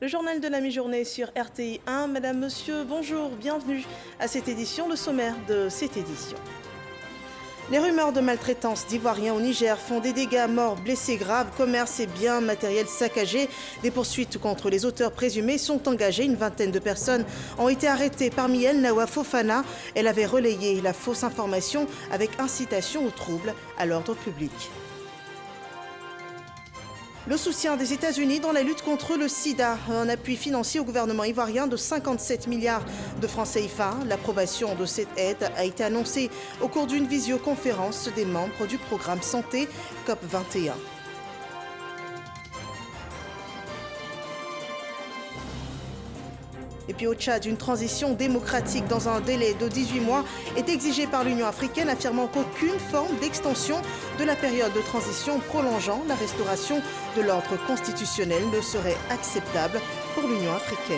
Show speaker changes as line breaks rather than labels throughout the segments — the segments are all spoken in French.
Le journal de la mi-journée sur RTI 1. Madame, monsieur, bonjour, bienvenue à cette édition, le sommaire de cette édition. Les rumeurs de maltraitance d'Ivoiriens au Niger font des dégâts, morts, blessés graves, commerce et biens matériels saccagés. Des poursuites contre les auteurs présumés sont engagées. Une vingtaine de personnes ont été arrêtées. Parmi elles, Nawa Fofana. Elle avait relayé la fausse information avec incitation au trouble à l'ordre public. Le soutien des États-Unis dans la lutte contre le sida, un appui financier au gouvernement ivoirien de 57 milliards de francs CFA. L'approbation de cette aide a été annoncée au cours d'une visioconférence des membres du programme Santé COP21. Et puis au Tchad, une transition démocratique dans un délai de 18 mois est exigée par l'Union africaine, affirmant qu'aucune forme d'extension de la période de transition prolongeant la restauration de l'ordre constitutionnel ne serait acceptable pour l'Union africaine.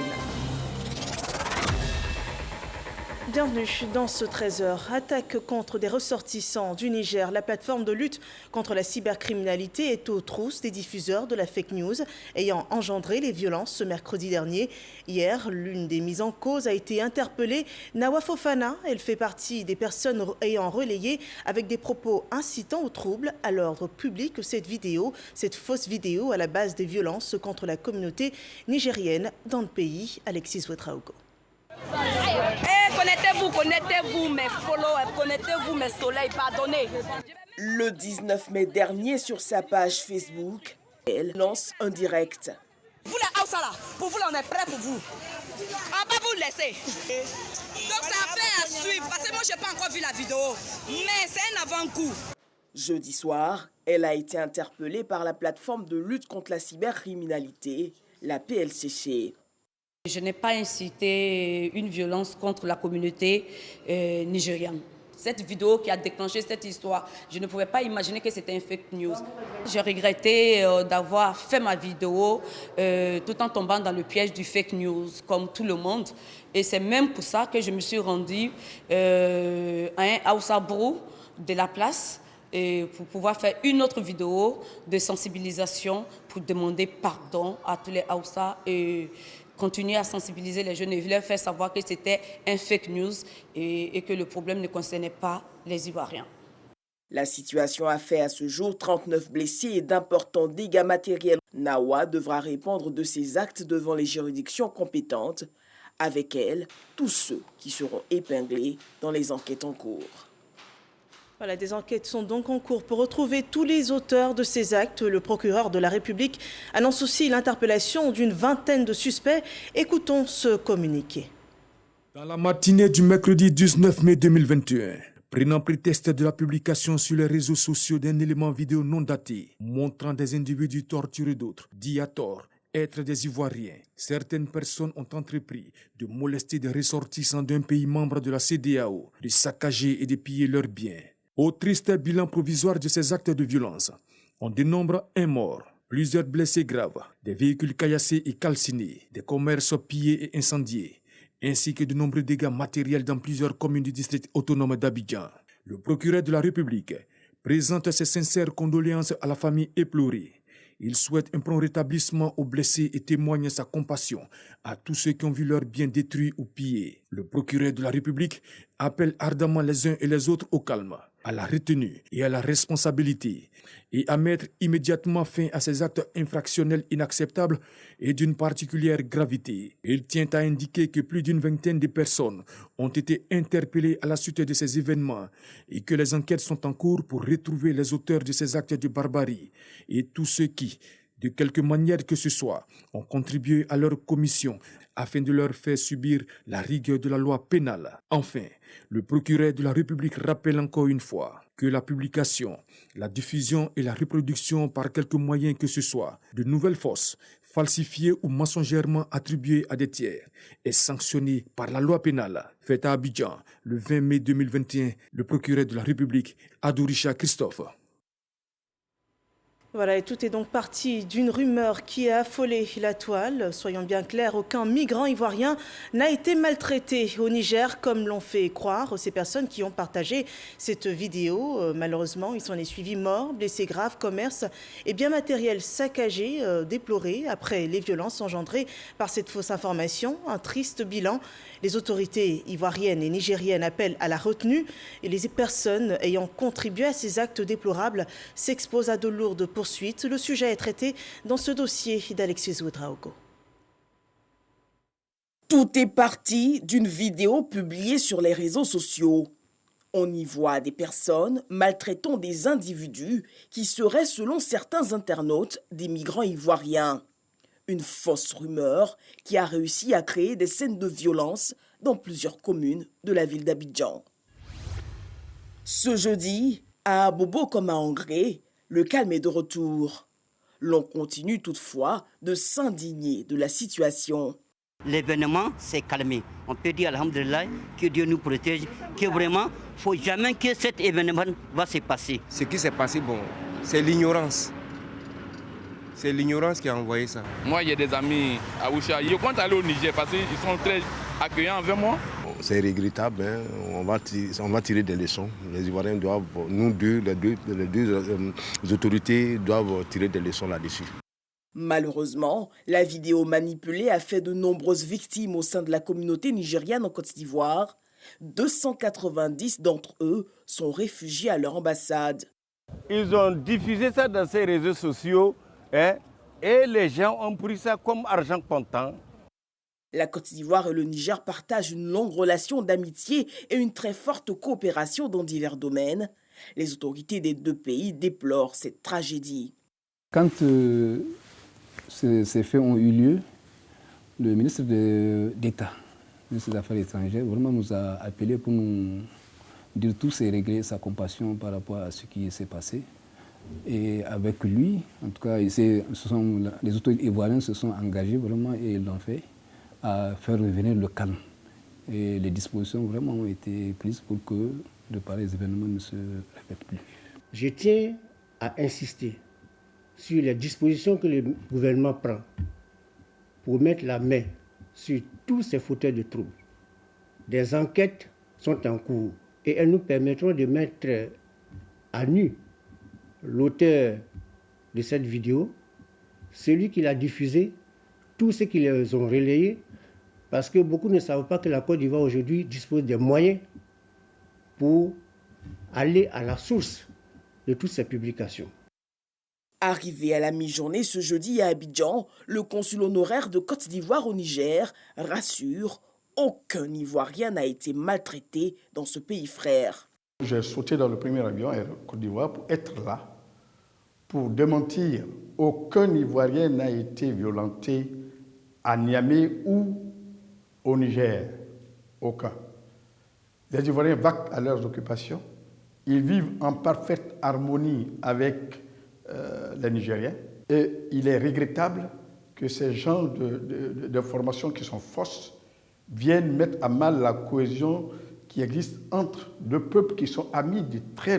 Bienvenue dans ce 13h. Attaque contre des ressortissants du Niger. La plateforme de lutte contre la cybercriminalité est aux trousses des diffuseurs de la fake news ayant engendré les violences ce mercredi dernier. Hier, l'une des mises en cause a été interpellée, Nawa Fofana. Elle fait partie des personnes ayant relayé avec des propos incitant au trouble à l'ordre public cette fausse vidéo à la base des violences contre la communauté nigérienne dans le pays. Alexis Ouedraogo.
Connectez-vous mes followers, connectez-vous mes soleils, pardonnez.
Le 19 mai dernier, sur sa page Facebook, elle lance un direct.
Vous les Hausa là, pour vous là, on est prêts pour vous. On va pas vous laisser. Donc ça fait à suivre, parce que moi je n'ai pas encore vu la vidéo, mais c'est un avant-goût.
Jeudi soir, elle a été interpellée par la plateforme de lutte contre la cybercriminalité, la PLCC.
Je n'ai pas incité une violence contre la communauté nigériane. Cette vidéo qui a déclenché cette histoire, je ne pouvais pas imaginer que c'était un fake news. J'ai regretté d'avoir fait ma vidéo tout en tombant dans le piège du fake news, comme tout le monde. Et c'est même pour ça que je me suis rendue à un Hausa Brou de la place pour pouvoir faire une autre vidéo de sensibilisation pour demander pardon à tous les Hausa et continuer à sensibiliser les jeunes et leur faire savoir que c'était un fake news et que le problème ne concernait pas les Ivoiriens.
La situation a fait à ce jour 39 blessés et d'importants dégâts matériels. Nawa devra répondre de ses actes devant les juridictions compétentes. Avec elle, tous ceux qui seront épinglés dans les enquêtes en cours.
Voilà, des enquêtes sont donc en cours pour retrouver tous les auteurs de ces actes. Le procureur de la République annonce aussi l'interpellation d'une vingtaine de suspects. Écoutons ce communiqué.
Dans la matinée du mercredi 19 mai 2021, prenant prétexte de la publication sur les réseaux sociaux d'un élément vidéo non daté montrant des individus torturer d'autres, dit à tort être des Ivoiriens, certaines personnes ont entrepris de molester des ressortissants d'un pays membre de la CEDEAO, de saccager et de piller leurs biens. Au triste bilan provisoire de ces actes de violence, on dénombre un mort, plusieurs blessés graves, des véhicules caillassés et calcinés, des commerces pillés et incendiés, ainsi que de nombreux dégâts matériels dans plusieurs communes du district autonome d'Abidjan. Le procureur de la République présente ses sincères condoléances à la famille éplorée. Il souhaite un prompt rétablissement aux blessés et témoigne sa compassion à tous ceux qui ont vu leurs biens détruits ou pillés. Le procureur de la République appelle ardemment les uns et les autres au calme, à la retenue et à la responsabilité et à mettre immédiatement fin à ces actes infractionnels inacceptables et d'une particulière gravité. Il tient à indiquer que plus d'une vingtaine de personnes ont été interpellées à la suite de ces événements et que les enquêtes sont en cours pour retrouver les auteurs de ces actes de barbarie et tous ceux qui, de quelque manière que ce soit, ont contribué à leur commission afin de leur faire subir la rigueur de la loi pénale. Enfin, le procureur de la République rappelle encore une fois que la publication, la diffusion et la reproduction par quelque moyen que ce soit de nouvelles fausses, falsifiées ou mensongèrement attribuées à des tiers est sanctionnée par la loi pénale. Faite à Abidjan le 20 mai 2021, le procureur de la République, Adourisha Christophe.
Voilà, et tout est donc parti d'une rumeur qui a affolé la toile. Soyons bien clairs, aucun migrant ivoirien n'a été maltraité au Niger, comme l'ont fait croire ces personnes qui ont partagé cette vidéo. Malheureusement, il s'en est suivi morts, blessés graves, commerces et biens matériels saccagés, déplorés après les violences engendrées par cette fausse information. Un triste bilan. Les autorités ivoiriennes et nigériennes appellent à la retenue et les personnes ayant contribué à ces actes déplorables s'exposent à de lourdes poursuites. Le sujet est traité dans ce dossier d'Alexis Ouedraogo.
Tout est parti d'une vidéo publiée sur les réseaux sociaux. On y voit des personnes maltraitant des individus qui seraient, selon certains internautes, des migrants ivoiriens. Une fausse rumeur qui a réussi à créer des scènes de violence dans plusieurs communes de la ville d'Abidjan. Ce jeudi, à Abobo comme à Angré, le calme est de retour. L'on continue toutefois de s'indigner de la situation.
L'événement s'est calmé. On peut dire, alhamdulillah, que Dieu nous protège, que vraiment, il ne faut jamais que cet événement va se passer.
Ce qui s'est passé, bon, c'est l'ignorance. C'est l'ignorance qui a envoyé ça.
Moi, il y a des amis à Oucha. Je compte aller au Niger parce qu'ils sont très accueillants envers moi.
C'est regrettable, hein. On va tirer des leçons. Les Ivoiriens doivent, nous deux, les deux autorités doivent tirer des leçons là-dessus.
Malheureusement, la vidéo manipulée a fait de nombreuses victimes au sein de la communauté nigériane en Côte d'Ivoire. 290 d'entre eux sont réfugiés à leur ambassade.
Ils ont diffusé ça dans ces réseaux sociaux, hein, et les gens ont pris ça comme argent comptant.
La Côte d'Ivoire et le Niger partagent une longue relation d'amitié et une très forte coopération dans divers domaines. Les autorités des deux pays déplorent cette tragédie.
Quand ces faits ont eu lieu, le ministre d'État, le ministre des Affaires étrangères, vraiment nous a appelés pour nous dire tout s'est réglé, sa compassion par rapport à ce qui s'est passé. Et avec lui, en tout cas, les autorités ivoiriennes se sont engagées vraiment et ils l'ont fait, à faire revenir le calme. Et les dispositions vraiment ont été prises pour que de pareils événements ne se répètent plus.
Je tiens à insister sur les dispositions que le gouvernement prend pour mettre la main sur tous ces fauteurs de troubles. Des enquêtes sont en cours et elles nous permettront de mettre à nu l'auteur de cette vidéo, celui qui l'a diffusée, tous ceux qui les ont relayés, parce que beaucoup ne savent pas que la Côte d'Ivoire aujourd'hui dispose des moyens pour aller à la source de toutes ces publications.
Arrivé à la mi-journée ce jeudi à Abidjan, le consul honoraire de Côte d'Ivoire au Niger rassure, aucun Ivoirien n'a été maltraité dans ce pays frère.
J'ai sauté dans le premier avion à Côte d'Ivoire pour être là, pour démentir. Aucun Ivoirien n'a été violenté à Niamey ou au Niger. Aucun. Les Ivoiriens vaquent à leurs occupations. Ils vivent en parfaite harmonie avec les Nigériens. Et il est regrettable que ces genres d'informations qui sont fausses viennent mettre à mal la cohésion qui existe entre deux peuples qui sont amis de très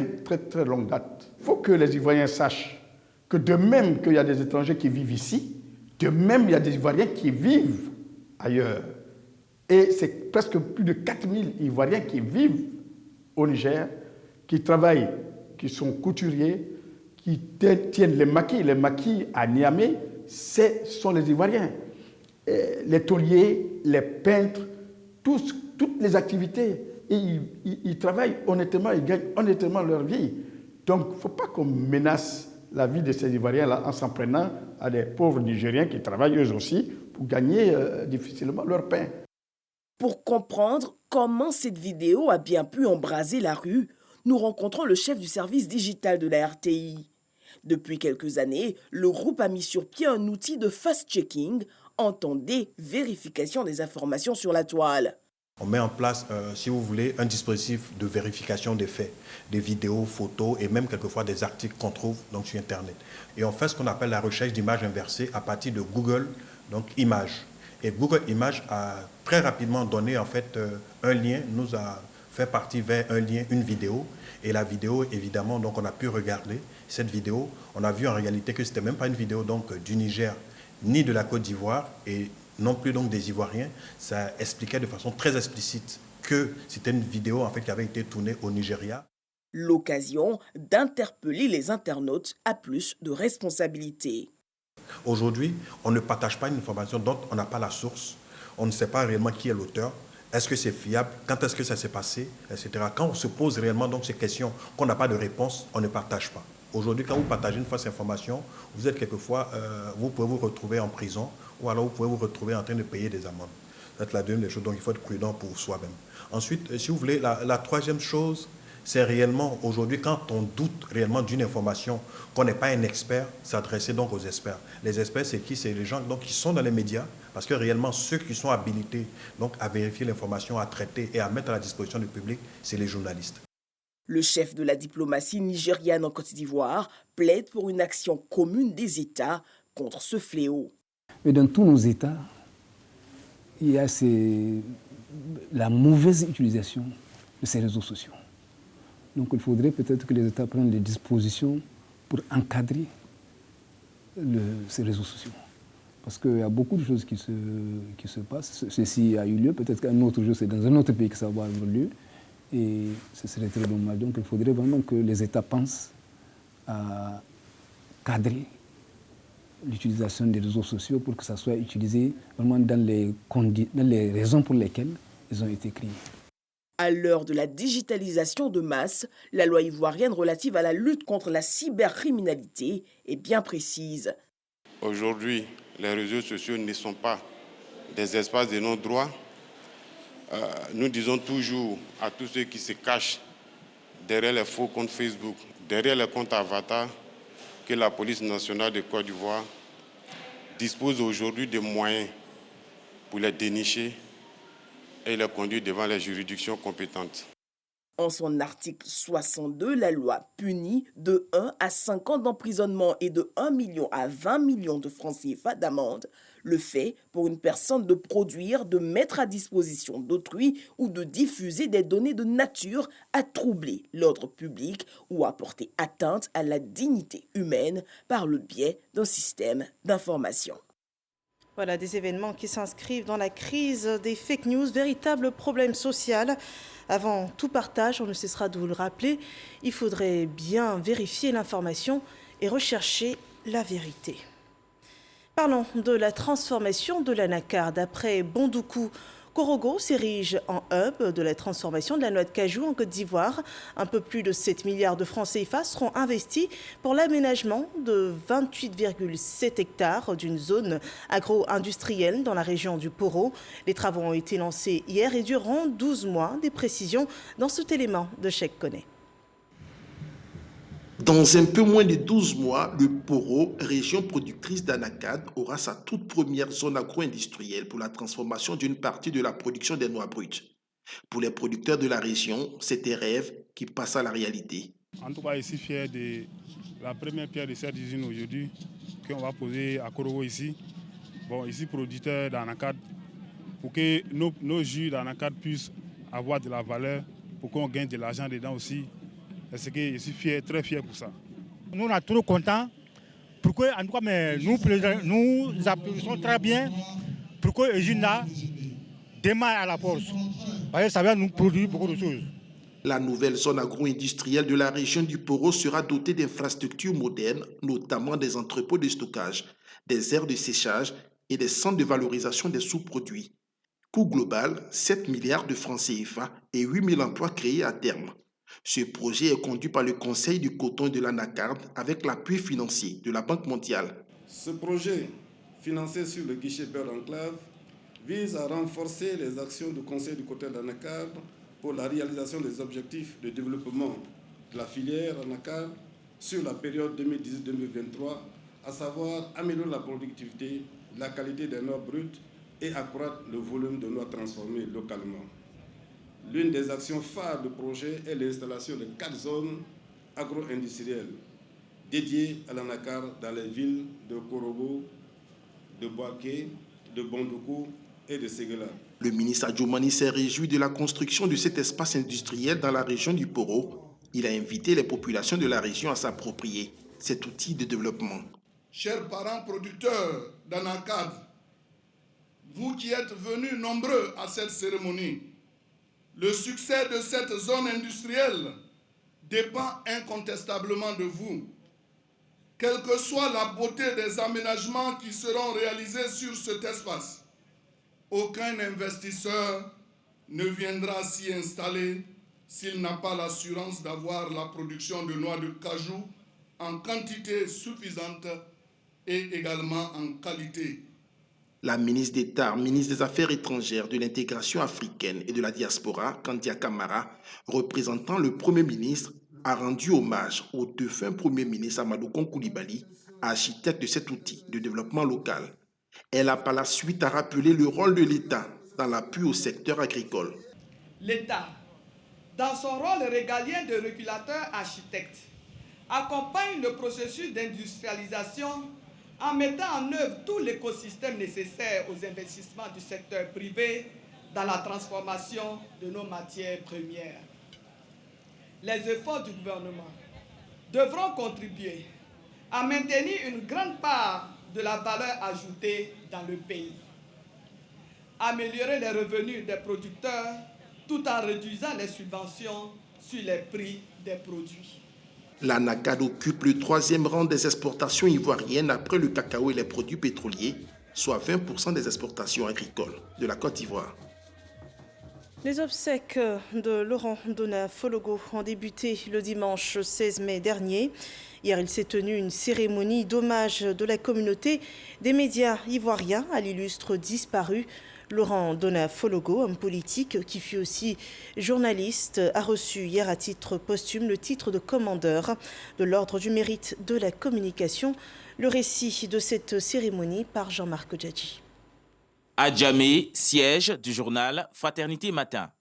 longue date. Il faut que les Ivoiriens sachent que de même qu'il y a des étrangers qui vivent ici, de même il y a des Ivoiriens qui vivent ailleurs. Et c'est presque plus de 4000 Ivoiriens qui vivent au Niger, qui travaillent, qui sont couturiers, qui tiennent les maquis à Niamey, ce sont les Ivoiriens. Et les tôliers, les peintres, toutes les activités. Et ils travaillent honnêtement, ils gagnent honnêtement leur vie. Donc il ne faut pas qu'on menace la vie de ces Ivoiriens-là en s'en prenant à des pauvres Nigériens qui travaillent eux aussi pour gagner difficilement leur pain.
Pour comprendre comment cette vidéo a bien pu embraser la rue, nous rencontrons le chef du service digital de la RTI. Depuis quelques années, le groupe a mis sur pied un outil de fast-checking, entendez, vérification des informations sur la toile.
On met en place, si vous voulez, un dispositif de vérification des faits, des vidéos, photos et même quelquefois des articles qu'on trouve donc, sur Internet. Et on fait ce qu'on appelle la recherche d'images inversées à partir de Google, donc Images. Et Google Images a très rapidement donné en fait un lien, nous a fait partie vers un lien, une vidéo. Et la vidéo, évidemment, donc on a pu regarder cette vidéo. On a vu en réalité que ce n'était même pas une vidéo donc, du Niger ni de la Côte d'Ivoire et non plus donc des Ivoiriens. Ça expliquait de façon très explicite que c'était une vidéo en fait, qui avait été tournée au Nigeria.
L'occasion d'interpeller les internautes à plus de responsabilités.
Aujourd'hui, on ne partage pas une information dont on n'a pas la source. On ne sait pas réellement qui est l'auteur. Est-ce que c'est fiable? Quand est-ce que ça s'est passé? Etc. Quand on se pose réellement donc, ces questions, qu'on n'a pas de réponse, on ne partage pas. Aujourd'hui, quand vous partagez une fausse information, vous êtes quelquefois, vous pouvez vous retrouver en prison ou alors vous pouvez vous retrouver en train de payer des amendes. C'est la deuxième des choses, donc il faut être prudent pour soi-même. Ensuite, si vous voulez, la troisième chose, c'est réellement aujourd'hui, quand on doute réellement d'une information, qu'on n'est pas un expert, s'adresser donc aux experts. Les experts, c'est qui? C'est les gens donc, qui sont dans les médias, parce que réellement, ceux qui sont habilités donc, à vérifier l'information, à traiter et à mettre à la disposition du public, c'est les journalistes.
Le chef de la diplomatie nigériane en Côte d'Ivoire plaide pour une action commune des États contre ce fléau.
Mais dans tous nos États, il y a la mauvaise utilisation de ces réseaux sociaux. Donc il faudrait peut-être que les États prennent des dispositions pour encadrer ces réseaux sociaux. Parce qu'il y a beaucoup de choses qui se passent. Ceci a eu lieu, peut-être qu'un autre jour, c'est dans un autre pays que ça va avoir lieu. Et ce serait très dommage. Donc il faudrait vraiment que les États pensent à cadrer l'utilisation des réseaux sociaux pour que ça soit utilisé vraiment dans les raisons pour lesquelles ils ont été créés.
À l'heure de la digitalisation de masse, la loi ivoirienne relative à la lutte contre la cybercriminalité est bien précise.
Aujourd'hui, les réseaux sociaux ne sont pas des espaces de non-droit. Nous disons toujours à tous ceux qui se cachent derrière les faux comptes Facebook, derrière les comptes Avatar, que la police nationale de Côte d'Ivoire dispose aujourd'hui de moyens pour les dénicher et les conduire devant les juridictions compétentes.
En son article 62, la loi punit de 1 à 5 ans d'emprisonnement et de 1 million à 20 millions de francs CFA d'amende le fait pour une personne de produire, de mettre à disposition d'autrui ou de diffuser des données de nature à troubler l'ordre public ou à porter atteinte à la dignité humaine par le biais d'un système d'information.
Voilà des événements qui s'inscrivent dans la crise des fake news, véritable problème social. Avant tout partage, on ne cessera de vous le rappeler, il faudrait bien vérifier l'information et rechercher la vérité. Parlons de la transformation de l'anacarde. Après Bondoukou, Korogo s'érige en hub de la transformation de la noix de cajou en Côte d'Ivoire. Un peu plus de 7 milliards de francs CFA seront investis pour l'aménagement de 28,7 hectares d'une zone agro-industrielle dans la région du Poro. Les travaux ont été lancés hier et dureront 12 mois. Des précisions dans cet élément de Cheikh Koné.
Dans un peu moins de 12 mois, le Poro, région productrice d'anacarde, aura sa toute première zone agro-industrielle pour la transformation d'une partie de la production des noix brutes. Pour les producteurs de la région, c'est un rêve qui passe à la réalité.
En tout cas, je suis fier de la première pierre de cette usine aujourd'hui qu'on va poser à Korogo ici. Bon, ici, producteur d'anacarde, pour que nos jus d'anacarde puissent avoir de la valeur, pour qu'on gagne de l'argent dedans aussi. C'est que je suis fier, très fier pour ça.
Nous, on est trop contents. Pourquoi, en tout cas, mais nous applaudissons très bien. Pourquoi l'usine-là démarre à la force? Parce que ça va nous produire beaucoup de choses.
La nouvelle zone agro-industrielle de la région du Poro sera dotée d'infrastructures modernes, notamment des entrepôts de stockage, des aires de séchage et des centres de valorisation des sous-produits. Coût global, 7 milliards de francs CFA et 8 000 emplois créés à terme. Ce projet est conduit par le Conseil du coton et de l'anacarde avec l'appui financier de la Banque mondiale.
Ce projet, financé sur le guichet Beurre Enclave, vise à renforcer les actions du Conseil du coton et de l'anacarde pour la réalisation des objectifs de développement de la filière anacarde sur la période 2018-2023, à savoir améliorer la productivité, la qualité des noix brutes et accroître le volume de noix transformées localement. L'une des actions phares du projet est l'installation de 4 zones agro-industrielles dédiées à l'anacarde dans les villes de Korogo, de Boaké, de Bondoukou et de Séguéla.
Le ministre Adjoumani s'est réjoui de la construction de cet espace industriel dans la région du Poro. Il a invité les populations de la région à s'approprier cet outil de développement.
Chers parents producteurs d'Anakad, vous qui êtes venus nombreux à cette cérémonie, le succès de cette zone industrielle dépend incontestablement de vous. Quelle que soit la beauté des aménagements qui seront réalisés sur cet espace, aucun investisseur ne viendra s'y installer s'il n'a pas l'assurance d'avoir la production de noix de cajou en quantité suffisante et également en qualité.
La ministre d'État, ministre des Affaires étrangères, de l'intégration africaine et de la diaspora, Kandia Kamara, représentant le Premier ministre, a rendu hommage au défunt Premier ministre Amadou Koulibaly, architecte de cet outil de développement local. Elle a par la suite rappelé le rôle de l'État dans l'appui au secteur agricole.
L'État, dans son rôle régalien de régulateur architecte, accompagne le processus d'industrialisation en mettant en œuvre tout l'écosystème nécessaire aux investissements du secteur privé dans la transformation de nos matières premières. Les efforts du gouvernement devront contribuer à maintenir une grande part de la valeur ajoutée dans le pays, améliorer les revenus des producteurs tout en réduisant les subventions sur les prix des produits.
L'Anakad occupe le 3e rang des exportations ivoiriennes après le cacao et les produits pétroliers, soit 20% des exportations agricoles de la Côte d'Ivoire.
Les obsèques de Laurent Dona Fologo ont débuté le dimanche 16 mai dernier. Hier, il s'est tenu une cérémonie d'hommage de la communauté des médias ivoiriens à l'illustre disparu. Laurent Dona Fologo, homme politique qui fut aussi journaliste, a reçu hier à titre posthume le titre de commandeur de l'Ordre du Mérite de la Communication. Le récit de cette cérémonie par Jean-Marc Djadji.
À Djamé, siège du journal Fraternité Matin.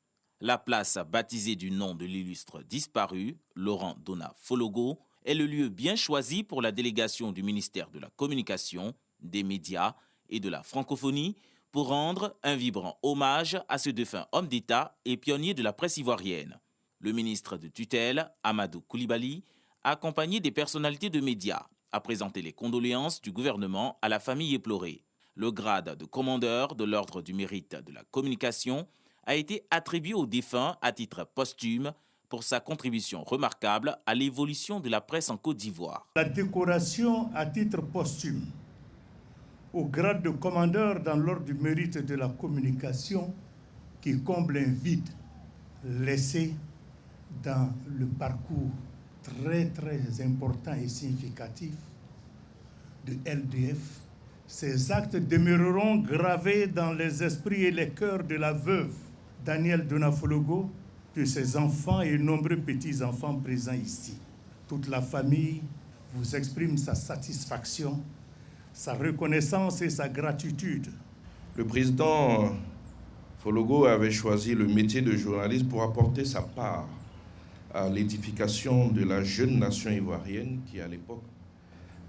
La place baptisée du nom de l'illustre disparu, Laurent Dona Fologo, est le lieu bien choisi pour la délégation du ministère de la Communication, des médias et de la francophonie pour rendre un vibrant hommage à ce défunt homme d'État et pionnier de la presse ivoirienne. Le ministre de tutelle, Amadou Koulibaly, accompagné des personnalités de médias, a présenté les condoléances du gouvernement à la famille éplorée. Le grade de commandeur de l'Ordre du Mérite de la Communication a été attribué au défunt à titre posthume pour sa contribution remarquable à l'évolution de la presse en Côte d'Ivoire.
La décoration à titre posthume au grade de commandeur dans l'Ordre du Mérite de la Communication qui comble un vide laissé dans le parcours très important et significatif de LDF. Ces actes demeureront gravés dans les esprits et les cœurs de la veuve Daniel Dona Fologo, de ses enfants et nombreux petits-enfants présents ici. Toute la famille vous exprime sa satisfaction, sa reconnaissance et sa gratitude.
Le président Fologo avait choisi le métier de journaliste pour apporter sa part à l'édification de la jeune nation ivoirienne qui, à l'époque,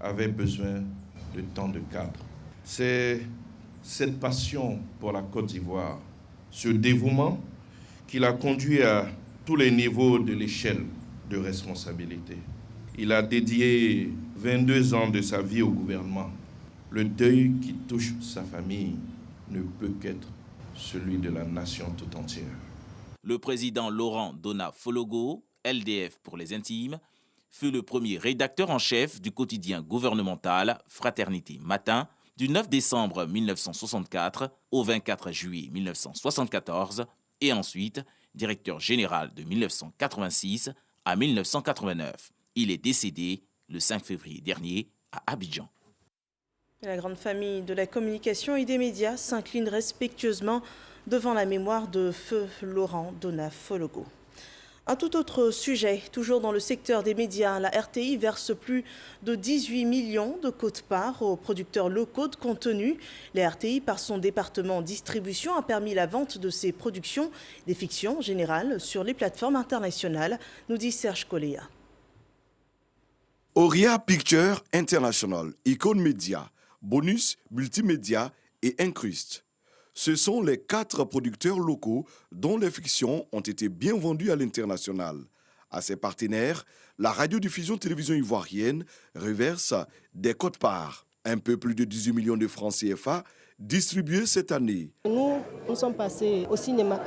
avait besoin de tant de cadres. C'est cette passion pour la Côte d'Ivoire, ce dévouement qui l'a conduit à tous les niveaux de l'échelle de responsabilité. Il a dédié 22 ans de sa vie au gouvernement. Le deuil qui touche sa famille ne peut qu'être celui de la nation tout entière.
Le président Laurent Dona Fologo, LDF pour les intimes, fut le premier rédacteur en chef du quotidien gouvernemental Fraternité Matin du 9 décembre 1964 au 24 juillet 1974 et ensuite directeur général de 1986 à 1989. Il est décédé le 5 février dernier à Abidjan.
La grande famille de la communication et des médias s'incline respectueusement devant la mémoire de feu Laurent Dona Fologo. Un tout autre sujet, toujours dans le secteur des médias, la RTI verse plus de 18 millions de quotes-parts aux producteurs locaux de contenu. La RTI, par son département distribution, a permis la vente de ses productions, des fictions générales, sur les plateformes internationales, nous dit Serge Coléa.
Auria Picture International, Icon Media, Bonus, Multimédia et Incruste.
Ce sont les 4 producteurs locaux dont les fictions ont été bien vendues à l'international. À ses partenaires, la radiodiffusion télévision ivoirienne reverse des quotes-parts. Un peu plus de 18 millions de francs CFA distribués cette année.
Nous sommes passés au cinéma.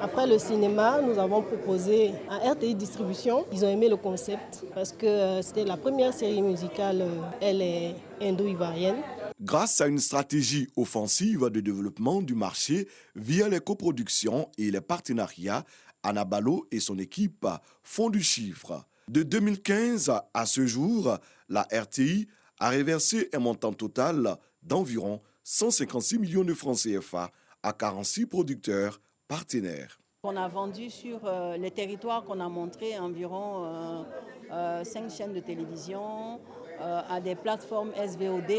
Après le cinéma, nous avons proposé à RTI Distribution. Ils ont aimé le concept parce que c'était la première série musicale, elle est indo-ivoirienne.
Grâce à une stratégie offensive de développement du marché via les coproductions et les partenariats, Anna Ballo et son équipe font du chiffre. De 2015 à ce jour, la RTI a reversé un montant total d'environ 156 millions de francs CFA à 46 producteurs partenaires.
On a vendu sur les territoires qu'on a montré environ 5 chaînes de télévision, à des plateformes SVOD.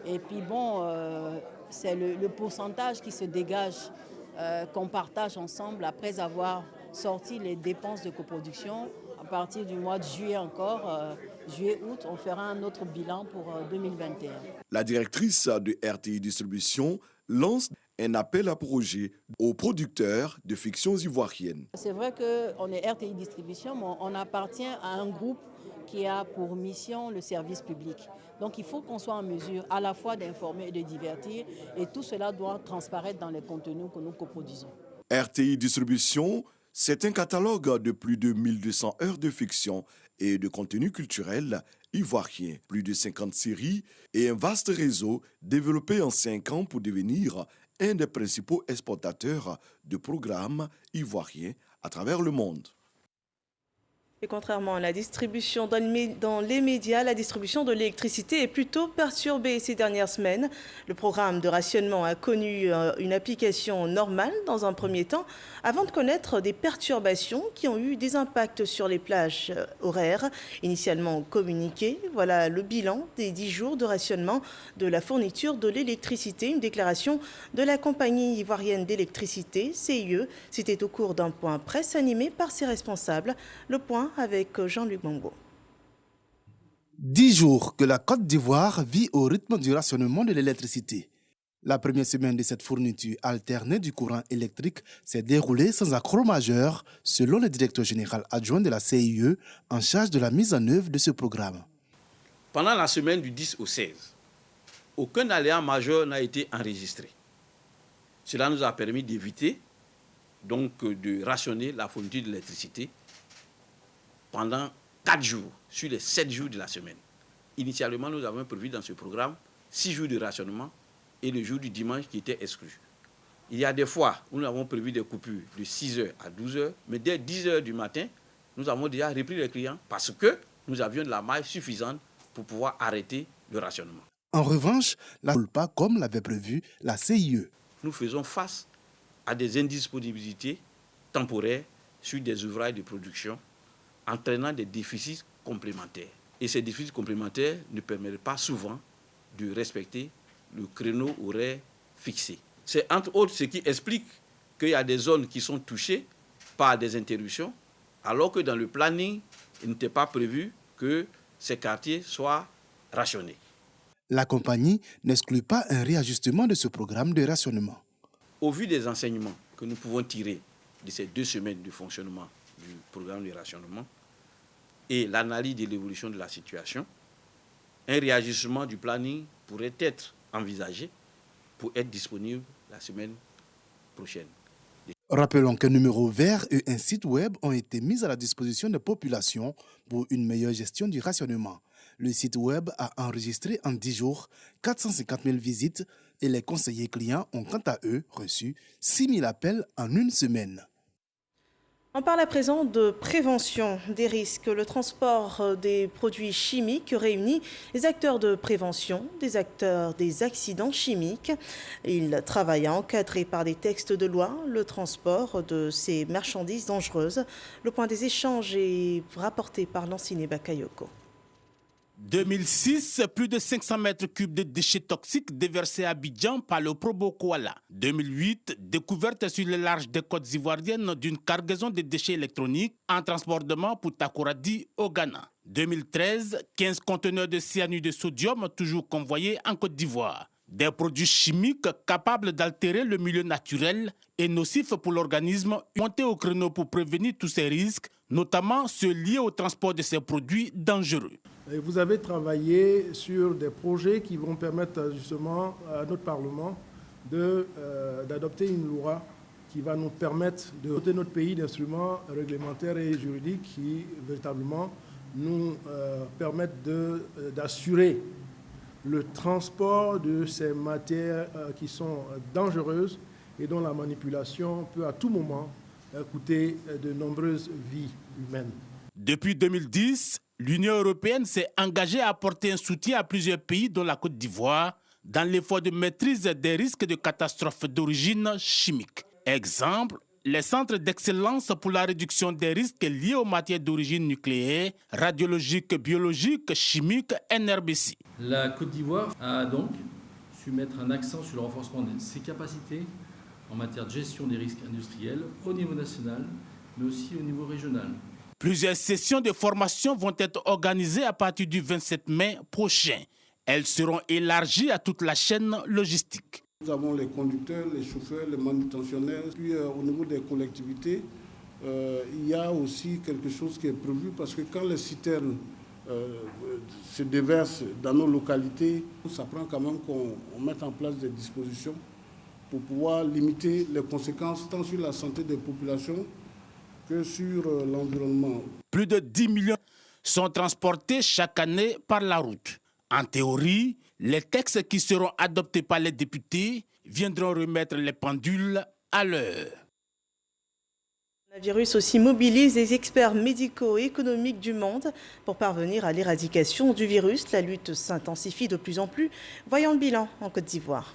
Et puis bon, c'est le pourcentage qui se dégage, qu'on partage ensemble après avoir sorti les dépenses de coproduction. À partir du mois de juillet encore, juillet-août, on fera un autre bilan pour 2021.
La directrice de RTI Distribution lance un appel à projet aux producteurs de fictions ivoiriennes.
C'est vrai qu'on est RTI Distribution, mais on appartient à un groupe qui a pour mission le service public. Donc il faut qu'on soit en mesure à la fois d'informer et de divertir, et tout cela doit transparaître dans les contenus que nous coproduisons.
RTI Distribution, c'est un catalogue de plus de 1200 heures de fiction et de contenu culturel ivoirien, plus de 50 séries et un vaste réseau développé en 5 ans pour devenir un des principaux exportateurs de programmes ivoiriens à travers le monde.
Et contrairement à la distribution dans les médias, la distribution de l'électricité est plutôt perturbée ces dernières semaines. Le programme de rationnement a connu une application normale dans un premier temps, avant de connaître des perturbations qui ont eu des impacts sur les plages horaires. Initialement communiquées, voilà le bilan des 10 jours de rationnement de la fourniture de l'électricité. Une déclaration de la compagnie ivoirienne d'électricité, CIE, c'était au cours d'un point presse animé par ses responsables. Le point avec Jean-Luc Bongo.
10 jours que la Côte d'Ivoire vit au rythme du rationnement de l'électricité. La première semaine de cette fourniture alternée du courant électrique s'est déroulée sans accroc majeur, selon le directeur général adjoint de la CIE en charge de la mise en œuvre de ce programme.
Pendant la semaine du 10 au 16, aucun aléa majeur n'a été enregistré. Cela nous a permis d'éviter donc de rationner la fourniture de l'électricité pendant 4 jours sur les 7 jours de la semaine. Initialement, nous avons prévu dans ce programme 6 jours de rationnement et le jour du dimanche qui était exclu. Il y a des fois où nous avons prévu des coupures de 6h à 12h, mais dès 10h du matin, nous avons déjà repris les clients parce que nous avions de la maille suffisante pour pouvoir arrêter le rationnement.
En revanche, la roule pas comme l'avait prévu la CIE.
Nous faisons face à des indisponibilités temporaires sur des ouvrages de production, entraînant des déficits complémentaires. Et ces déficits complémentaires ne permettent pas souvent de respecter le créneau horaire fixé. C'est entre autres ce qui explique qu'il y a des zones qui sont touchées par des interruptions, alors que dans le planning, il n'était pas prévu que ces quartiers soient rationnés.
La compagnie n'exclut pas un réajustement de ce programme de rationnement.
Au vu des enseignements que nous pouvons tirer de ces 2 semaines de fonctionnement du programme de rationnement et l'analyse de l'évolution de la situation, un réajustement du planning pourrait être envisagé pour être disponible la semaine prochaine.
Rappelons qu'un numéro vert et un site web ont été mis à la disposition des populations pour une meilleure gestion du rationnement. Le site web a enregistré en 10 jours 450 000 visites et les conseillers clients ont quant à eux reçu 6 000 appels en une semaine.
On parle à présent de prévention des risques. Le transport des produits chimiques réunit les acteurs de prévention, des acteurs des accidents chimiques. Ils travaillent à encadrer par des textes de loi le transport de ces marchandises dangereuses. Le point des échanges est rapporté par Lanciné Bakayoko.
2006, plus de 500 mètres cubes de déchets toxiques déversés à Abidjan par le Probo Koala. 2008, découverte sur les larges des côtes ivoiriennes d'une cargaison de déchets électroniques en transportement pour Takoradi au Ghana. 2013, 15 conteneurs de cyanure de sodium toujours convoyés en Côte d'Ivoire. Des produits chimiques capables d'altérer le milieu naturel et nocifs pour l'organisme montés au créneau pour prévenir tous ces risques, notamment ceux liés au transport de ces produits dangereux.
Et vous avez travaillé sur des projets qui vont permettre justement à notre Parlement d'adopter une loi qui va nous permettre de doter notre pays d'instruments réglementaires et juridiques qui véritablement nous permettent d'assurer le transport de ces matières qui sont dangereuses et dont la manipulation peut à tout moment coûter de nombreuses vies humaines.
Depuis 2010, l'Union européenne s'est engagée à apporter un soutien à plusieurs pays, dont la Côte d'Ivoire, dans l'effort de maîtrise des risques de catastrophes d'origine chimique. Exemple, les centres d'excellence pour la réduction des risques liés aux matières d'origine nucléaire, radiologique, biologique, chimique, NRBC.
La Côte d'Ivoire a donc su mettre un accent sur le renforcement de ses capacités en matière de gestion des risques industriels au niveau national, mais aussi au niveau régional.
Plusieurs sessions de formation vont être organisées à partir du 27 mai prochain. Elles seront élargies à toute la chaîne logistique.
Nous avons les conducteurs, les chauffeurs, les manutentionnaires. Puis au niveau des collectivités, il y a aussi quelque chose qui est prévu parce que quand les citernes se déversent dans nos localités, ça prend quand même qu'on mette en place des dispositions pour pouvoir limiter les conséquences tant sur la santé des populations que sur l'environnement.
Plus de 10 millions sont transportés chaque année par la route. En théorie, les textes qui seront adoptés par les députés viendront remettre les pendules à l'heure.
Le virus aussi mobilise les experts médicaux et économiques du monde pour parvenir à l'éradication du virus. La lutte s'intensifie de plus en plus. Voyons le bilan en Côte d'Ivoire.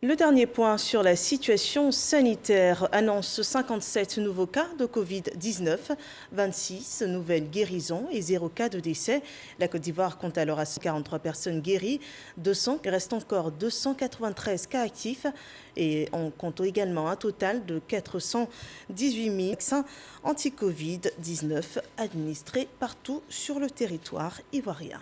Le dernier point sur la situation sanitaire annonce 57 nouveaux cas de Covid-19, 26 nouvelles guérisons et 0 cas de décès. La Côte d'Ivoire compte alors à 43 personnes guéries, 200, il reste encore 293 cas actifs et on compte également un total de 418 000 vaccins anti-Covid-19 administrés partout sur le territoire ivoirien.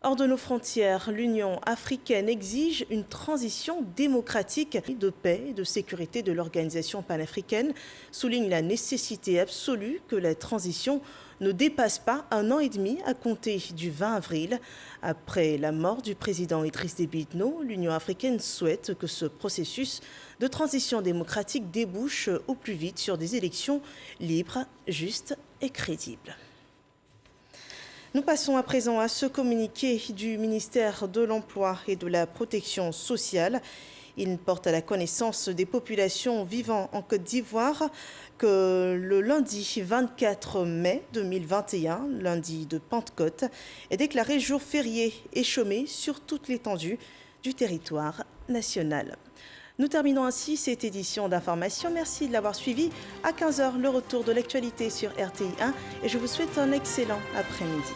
Hors de nos frontières, l'Union africaine exige une transition démocratique de paix et de sécurité de l'organisation panafricaine, souligne la nécessité absolue que la transition ne dépasse pas 1 an et demi à compter du 20 avril. Après la mort du président Idriss Déby Itno, l'Union africaine souhaite que ce processus de transition démocratique débouche au plus vite sur des élections libres, justes et crédibles. Nous passons à présent à ce communiqué du ministère de l'Emploi et de la Protection sociale. Il porte à la connaissance des populations vivant en Côte d'Ivoire que le lundi 24 mai 2021, lundi de Pentecôte, est déclaré jour férié et chômé sur toute l'étendue du territoire national. Nous terminons ainsi cette édition d'information. Merci de l'avoir suivi. À 15 h, le retour de l'actualité sur RTI 1 et je vous souhaite un excellent après-midi.